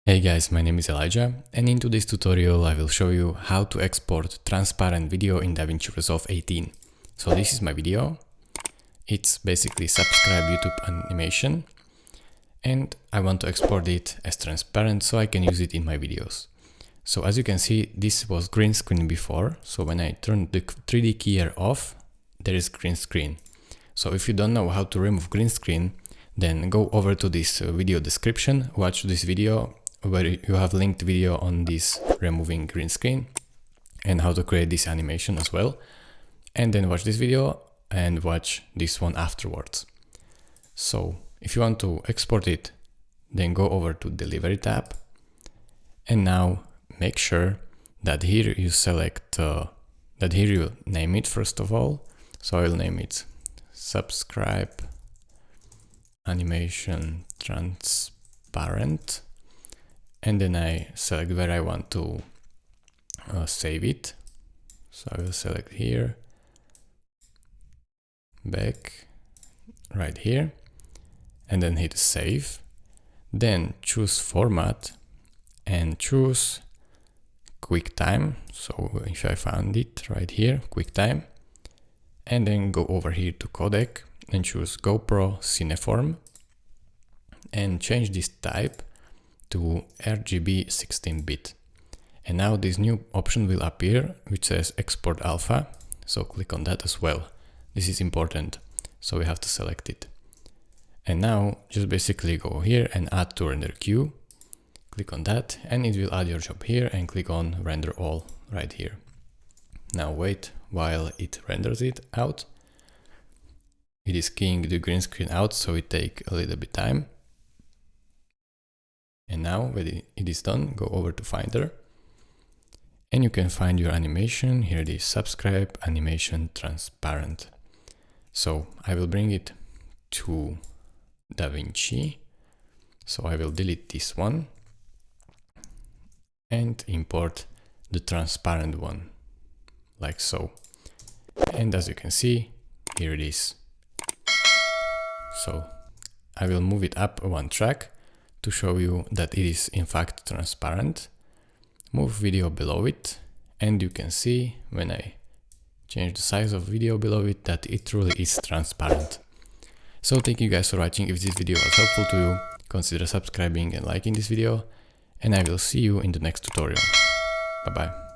Hey guys, my name is Elijah, and in today's tutorial I will show you how to export transparent video in Davinci Resolve 18. So this is my video. It's basically subscribe YouTube animation, and I want to export it as transparent so I can use it in my videos. So as you can see, this was green screen before, so when I turn the 3D keyer off, there is green screen. So if you don't know how to remove green screen, then go over to this video description, watch this video where you have linked video on this removing green screen and how to create this animation as well. And then watch this video and watch this one afterwards. So if you want to export it, then go over to Delivery tab. And now make sure that here you select, that here you name it first of all. So I will name it Subscribe Animation Transparent. And then I select where I want to save it. So I will select here, back, right here, and then hit save. Then choose format and choose QuickTime. So if I found it right here, QuickTime, and then go over here to codec and choose GoPro Cineform and change this type to RGB 16-bit. And now this new option will appear which says export alpha, so click on that as well. This is important, so we have to select it. And now just basically go here and add to render queue, click on that, and it will add your job here, and click on render all right here. Now wait while it renders it out. It is keying the green screen out, so it takes a little bit time. And now when it is done, go over to Finder and you can find your animation. Here it is, Subscribe Animation Transparent. So I will bring it to Davinci. So I will delete this one and import the transparent one like so. And as you can see, here it is. So I will move it up one track to show you that it is in fact transparent. Move video below it, and you can see when I change the size of video below it that it truly is transparent. So thank you guys for watching. If this video was helpful to you, consider subscribing and liking this video, and I will see you in the next tutorial. Bye bye.